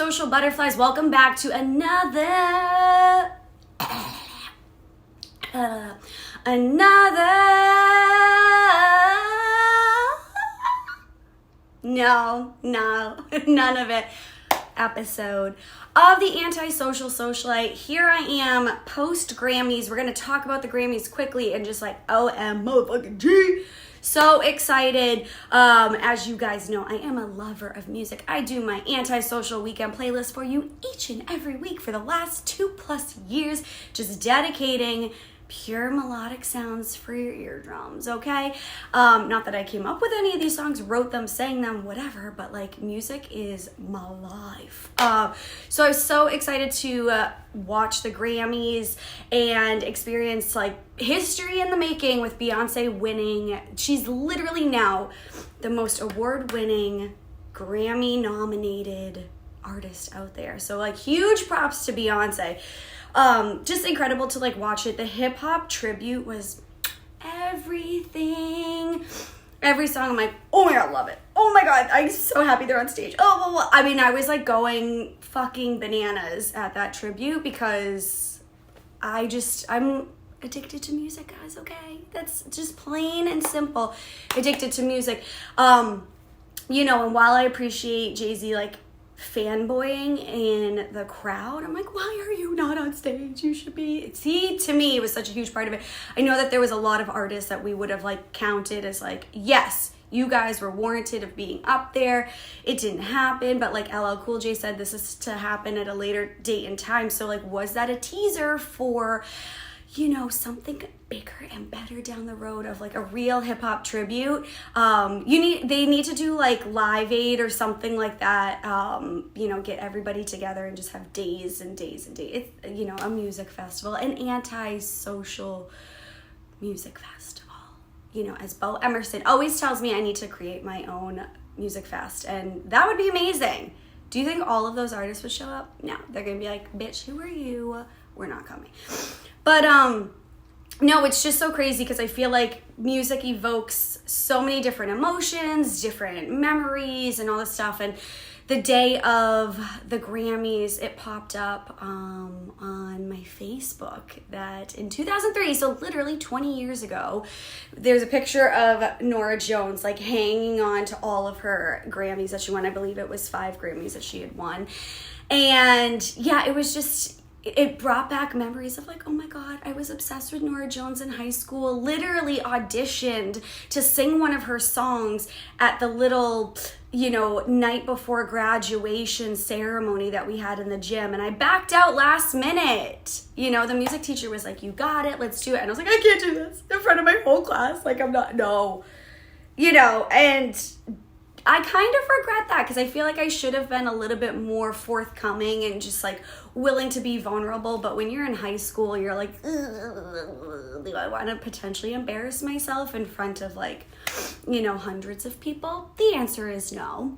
Antisocial Butterflies, welcome back to another none of it episode of the Antisocial Socialite. Here I am post Grammys. We're going to talk about the Grammys quickly and just like OM motherfucking G. So excited. As you guys know, I am a lover of music. I do my Antisocial weekend playlist for you each and every week for the last 2+ years, just dedicating pure melodic sounds for your eardrums, okay? Not that I came up with any of these songs, wrote them, sang them, whatever, but like music is my life. So I was so excited to watch the Grammys and experience like history in the making with Beyonce winning. She's literally now the most award-winning, Grammy-nominated artist out there. So like huge props to Beyonce. Just incredible to like watch it. The hip hop tribute was everything. Every song I'm like, oh my god, love it. Oh my god, I'm so happy they're on stage. Oh, I mean, I was like going fucking bananas at that tribute because I'm addicted to music, guys, okay? That's just plain and simple. Addicted to music. You know, and while I appreciate Jay-Z like fanboying in the crowd, I'm like, why are you not on stage? You should be. See, to me, it was such a huge part of it. I know that there was a lot of artists that we would have like counted as like, yes, you guys were warranted of being up there. It didn't happen, but like LL Cool J said this is to happen at a later date and time. So like, was that a teaser for, you know, something bigger and better down the road of like a real hip hop tribute? They need to do like Live Aid or something like that. You know, get everybody together and just have days and days and days. It's, you know, a music festival, an anti-social music festival. You know, as Bo Emerson always tells me, I need to create my own music fest, and that would be amazing. Do you think all of those artists would show up? No, they're gonna be like, bitch, who are you? We're not coming. But no, it's just so crazy because I feel like music evokes so many different emotions, different memories, and all this stuff. And the day of the Grammys, it popped up on my Facebook that in 2003, so literally 20 years ago, there's a picture of Norah Jones like hanging on to all of her Grammys that she won. I believe it was 5 Grammys that she had won. And yeah, it was just, it brought back memories of like, oh my god, I was obsessed with Norah Jones in high school, literally auditioned to sing one of her songs at the little, you know, night before graduation ceremony that we had in the gym, and I backed out last minute. You know, the music teacher was like, you got it, let's do it. And I was like, I can't do this in front of my whole class. Like, I'm not, no. You know, and I kind of regret that because I feel like I should have been a little bit more forthcoming and just like willing to be vulnerable. But when you're in high school, you're like, do I want to potentially embarrass myself in front of like, you know, hundreds of people? The answer is no,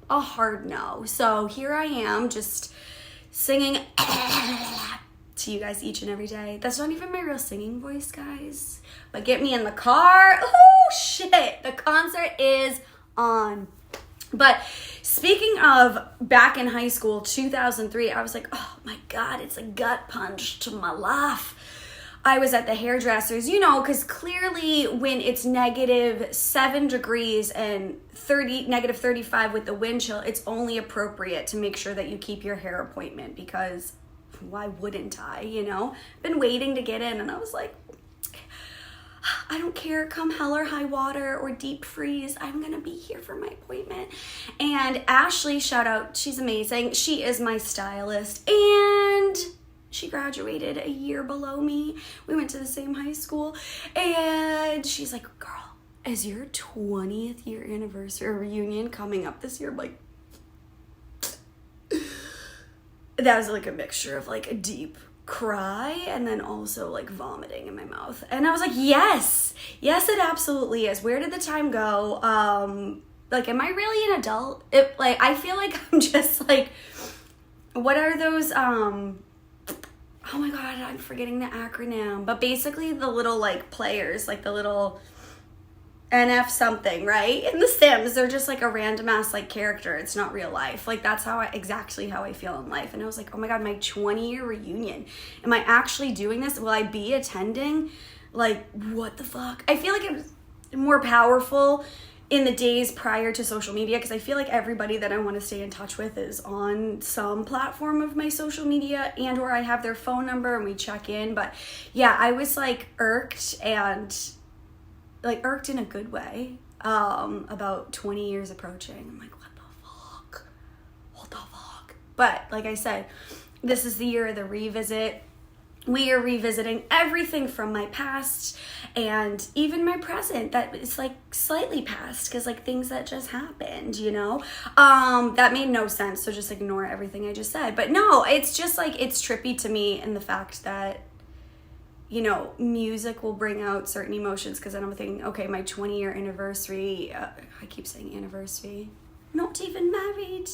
a hard no. So here I am just singing to you guys each and every day. That's not even my real singing voice, guys. But get me in the car. Oh shit, the concert is on. But speaking of back in high school, 2003, I was like, oh my god, it's a gut punch to my life. I was at the hairdressers, you know, because clearly when it's -7 degrees and -35 with the wind chill, it's only appropriate to make sure that you keep your hair appointment, because why wouldn't I, you know? Been waiting to get in, and I was like, I don't care, come hell or high water or deep freeze, I'm gonna be here for my appointment. And Ashley, shout out, she's amazing. She is my stylist, and she graduated a year below me. We went to the same high school, and she's like, girl, is your 20th year anniversary or reunion coming up this year? I'm like, that was like a mixture of like a deep cry and then also like vomiting in my mouth. And I was like, yes, it absolutely is. Where did the time go? Like, am I really an adult? I feel like I'm just like, what are those, oh my god, I'm forgetting the acronym, but basically the little like players, like the little NF something, right? In The Sims, they're just like a random ass like character. It's not real life. Like that's exactly how I feel in life. And I was like, oh my God, my 20-year reunion. Am I actually doing this? Will I be attending? Like, what the fuck? I feel like it was more powerful in the days prior to social media, because I feel like everybody that I want to stay in touch with is on some platform of my social media, and or I have their phone number and we check in. But yeah, I was like irked, and like irked in a good way, about 20 years approaching. I'm like, what the fuck? But like I said, this is the year of the revisit. We are revisiting everything from my past and even my present that is like slightly past, because like things that just happened, you know? That made no sense, so just ignore everything I just said. But no, it's just like, it's trippy to me in the fact that, you know, music will bring out certain emotions, because then I'm thinking, okay, my 20-year anniversary, I keep saying anniversary, not even married.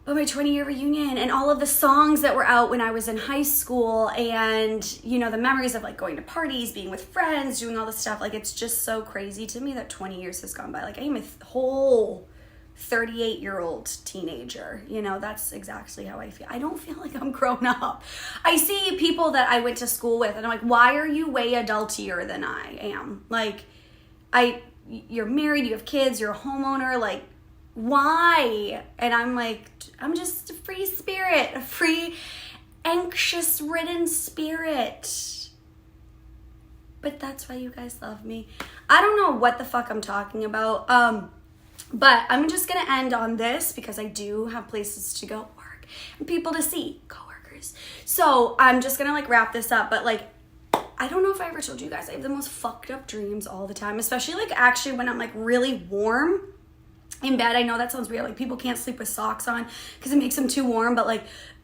But my 20-year reunion and all of the songs that were out when I was in high school, and, you know, the memories of like going to parties, being with friends, doing all this stuff. Like, it's just so crazy to me that 20 years has gone by. Like, I am a whole 38-year-old teenager. You know, that's exactly how I feel. I don't feel like I'm grown up. I see people that I went to school with and I'm like, why are you way adultier than I am? Like, you're married, you have kids, you're a homeowner, like, why? And I'm like, I'm just a free spirit, a free, anxious-ridden spirit. But that's why you guys love me. I don't know what the fuck I'm talking about. But I'm just gonna end on this, because I do have places to go work and people to see, coworkers. So I'm just gonna like wrap this up. But like, I don't know if I ever told you guys, I have the most fucked up dreams all the time, especially like actually when I'm like really warm in bed. I know that sounds weird, like people can't sleep with socks on because it makes them too warm, but like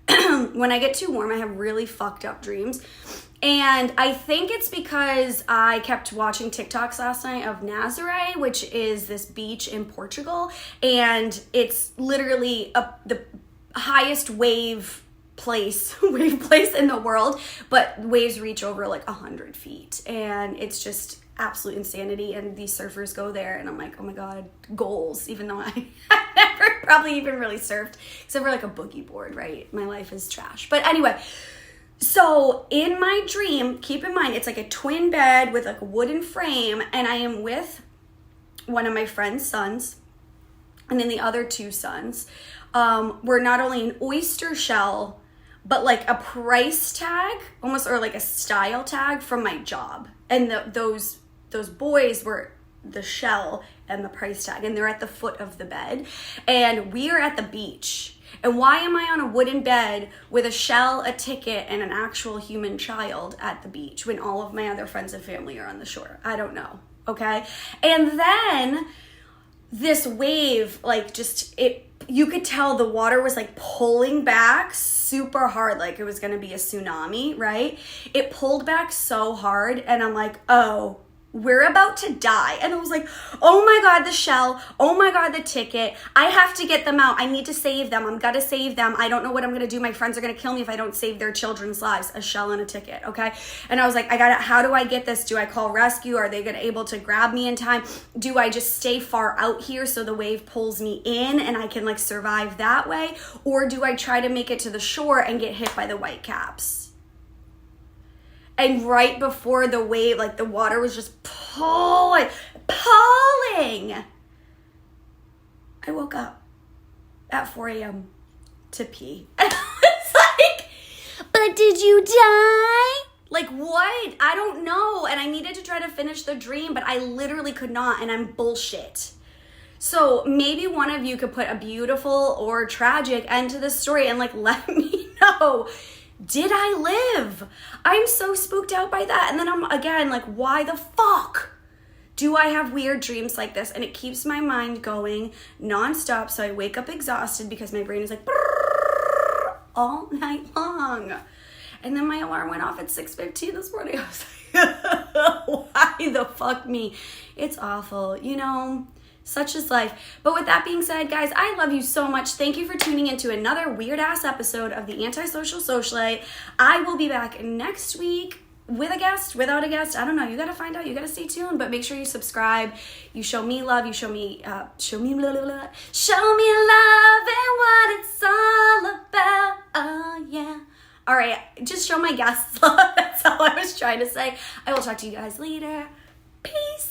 when I get too warm, I have really fucked up dreams. And I think it's because I kept watching TikToks last night of Nazaré, which is this beach in Portugal, and it's literally the highest wave place in the world, but waves reach over like 100 feet, and it's just absolute insanity. And these surfers go there, and I'm like, oh my God, goals, even though I never probably even really surfed except for like a boogie board, right? My life is trash. But anyway, so in my dream, keep in mind, it's like a twin bed with like a wooden frame, and I am with one of my friend's sons, and then the other two sons were not only an oyster shell, but like a price tag, almost, or like a style tag from my job. And those boys were the shell and the price tag, and they're at the foot of the bed, and we are at the beach. And why am I on a wooden bed with a shell, a ticket, and an actual human child at the beach when all of my other friends and family are on the shore? I don't know, okay? And then this wave, like you could tell the water was like pulling back super hard, like it was gonna be a tsunami, right? It pulled back so hard, and I'm like, oh, we're about to die. And I was like, oh my God, the shell. Oh my God, the ticket. I have to get them out. I need to save them. I'm gonna save them. I don't know what I'm gonna do. My friends are gonna kill me if I don't save their children's lives. A shell and a ticket, okay? And I was like, how do I get this? Do I call rescue? Are they gonna able to grab me in time? Do I just stay far out here so the wave pulls me in and I can like survive that way? Or do I try to make it to the shore and get hit by the whitecaps? And right before the wave, like the water was just pulling. I woke up at 4 a.m. to pee. And I was like, but did you die? Like what? I don't know. And I needed to try to finish the dream, but I literally could not, and I'm bullshit. So maybe one of you could put a beautiful or tragic end to this story and like let me know. Did I live? I'm so spooked out by that. And then I'm again like, why the fuck do I have weird dreams like this? And it keeps my mind going nonstop. So I wake up exhausted because my brain is like all night long. And then my alarm went off at 6:15 this morning. I was like, why the fuck me? It's awful, you know? Such is life. But with that being said, guys, I love you so much. Thank you for tuning into another weird ass episode of the Antisocial Socialite. I will be back next week with a guest, without a guest, I don't know. You gotta find out. You gotta stay tuned. But make sure you subscribe. You show me love. You show me blah, blah, blah. Show me love and what it's all about. Oh yeah. All right, just show my guests love. That's all I was trying to say. I will talk to you guys later. Peace.